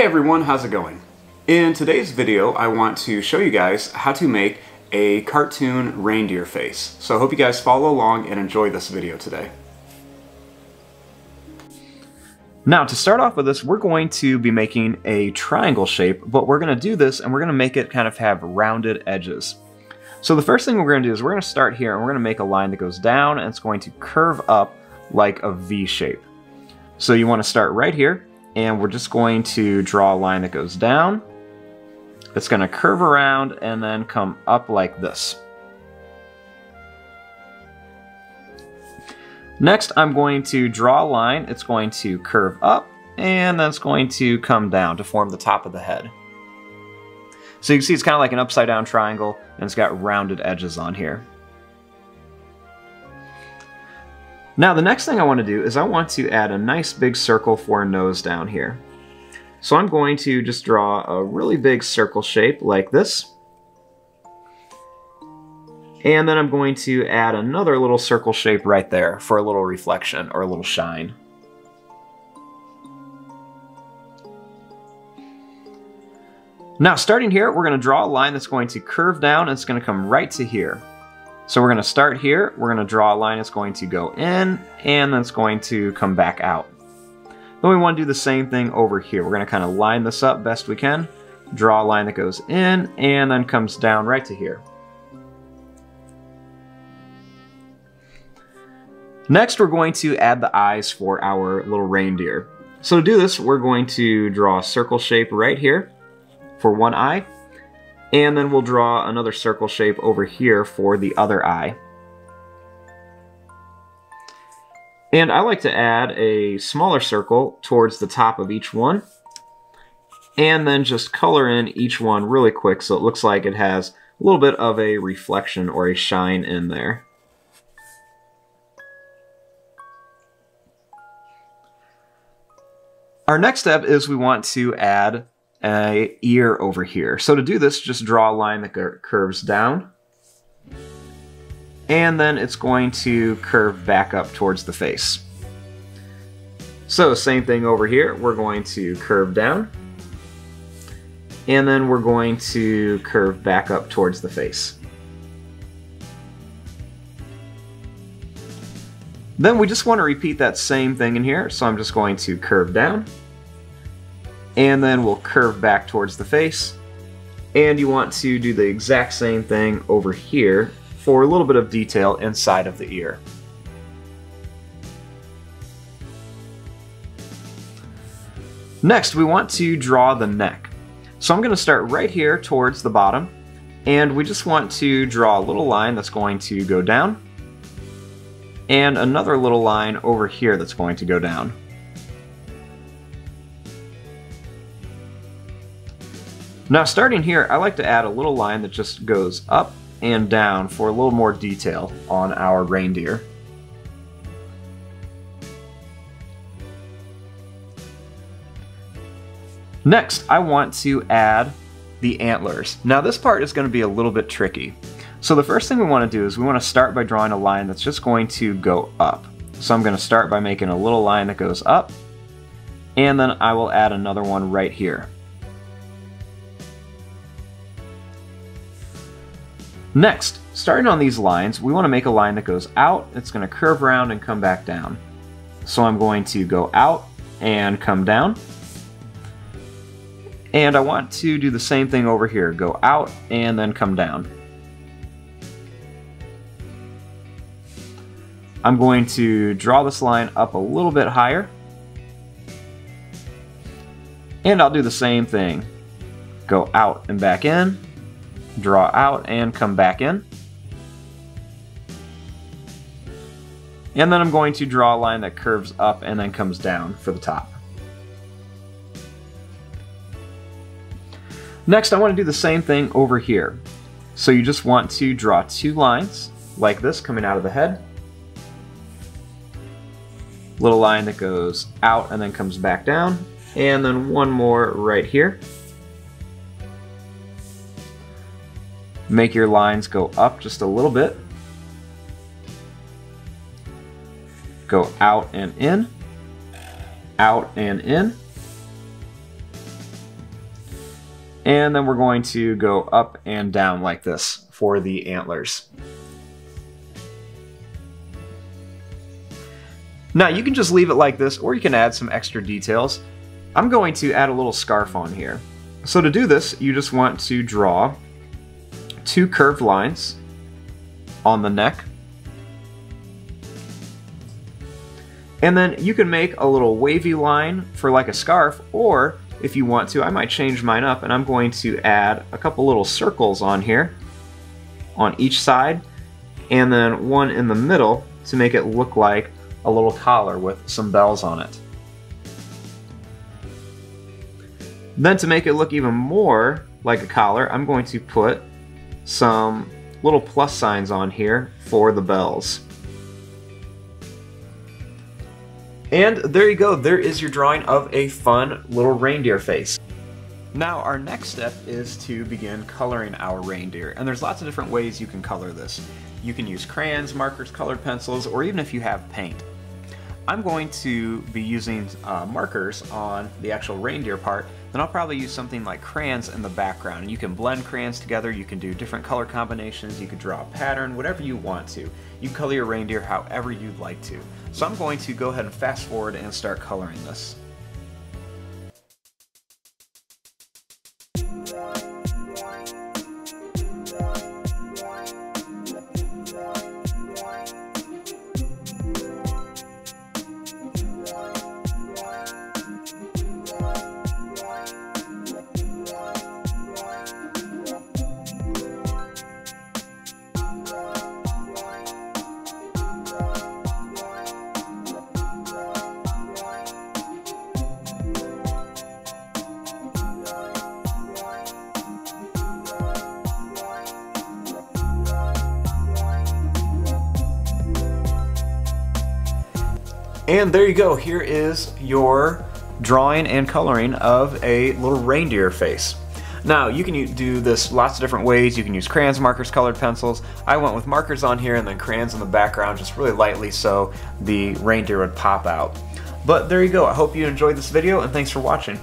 Hey everyone, how's it going? In today's video, I want to show you guys how to make a cartoon reindeer face. So I hope you guys follow along and enjoy this video today. Now to start off with this, we're going to be making a triangle shape, but we're going to do this and we're going to make it kind of have rounded edges. So the first thing we're going to do is we're going to start here and we're going to make a line that goes down and it's going to curve up like a V shape. So you want to start right here. And we're just going to draw a line that goes down. It's going to curve around and then come up like this. Next, I'm going to draw a line. It's going to curve up and then it's going to come down to form the top of the head. So you can see it's kind of like an upside down triangle and it's got rounded edges on here. Now the next thing I want to do is I want to add a nice big circle for a nose down here. So I'm going to just draw a really big circle shape like this. And then I'm going to add another little circle shape right there for a little reflection or a little shine. Now starting here, we're going to draw a line that's going to curve down and it's going to come right to here. So we're going to start here, we're going to draw a line that's going to go in, and then it's going to come back out. Then we want to do the same thing over here. We're going to kind of line this up best we can, draw a line that goes in, and then comes down right to here. Next, we're going to add the eyes for our little reindeer. So to do this, we're going to draw a circle shape right here for one eye. And then we'll draw another circle shape over here for the other eye. And I like to add a smaller circle towards the top of each one. And then just color in each one really quick so it looks like it has a little bit of a reflection or a shine in there. Our next step is we want to add an ear over here. So to do this, just draw a line that curves down. And then it's going to curve back up towards the face. So same thing over here. We're going to curve down. And then we're going to curve back up towards the face. Then we just want to repeat that same thing in here. So I'm just going to curve down. And then we'll curve back towards the face. And you want to do the exact same thing over here for a little bit of detail inside of the ear. Next, we want to draw the neck. So I'm going to start right here towards the bottom, and we just want to draw a little line that's going to go down, and another little line over here that's going to go down. Now starting here, I like to add a little line that just goes up and down for a little more detail on our reindeer. Next, I want to add the antlers. Now this part is going to be a little bit tricky. So the first thing we want to do is we want to start by drawing a line that's just going to go up. So I'm going to start by making a little line that goes up, and then I will add another one right here. Next, starting on these lines, we want to make a line that goes out. It's going to curve around and come back down. So I'm going to go out and come down. And I want to do the same thing over here. Go out and then come down. I'm going to draw this line up a little bit higher. And I'll do the same thing. Go out and back in. Draw out and come back in. And then I'm going to draw a line that curves up and then comes down for the top. Next, I want to do the same thing over here. So you just want to draw two lines like this coming out of the head. Little line that goes out and then comes back down. And then one more right here. Make your lines go up just a little bit. Go out and in, out and in. And then we're going to go up and down like this for the antlers. Now you can just leave it like this, or you can add some extra details. I'm going to add a little scarf on here. So to do this, you just want to draw 2 curved lines on the neck. And then you can make a little wavy line for like a scarf, or if you want to, I might change mine up and I'm going to add a couple little circles on here on each side, and then one in the middle to make it look like a little collar with some bells on it. Then to make it look even more like a collar, I'm going to put some little plus signs on here for the bells. And there you go, there is your drawing of a fun little reindeer face. Now our next step is to begin coloring our reindeer, and there's lots of different ways you can color this. You can use crayons, markers, colored pencils, or even if you have paint. I'm going to be using markers on the actual reindeer part, then I'll probably use something like crayons in the background. And you can blend crayons together, you can do different color combinations, you could draw a pattern, whatever you want to. You can color your reindeer however you'd like to. So I'm going to go ahead and fast forward and start coloring this. And there you go, here is your drawing and coloring of a little reindeer face. Now you can do this lots of different ways. You can use crayons, markers, colored pencils. I went with markers on here and then crayons in the background just really lightly so the reindeer would pop out. But there you go, I hope you enjoyed this video and thanks for watching.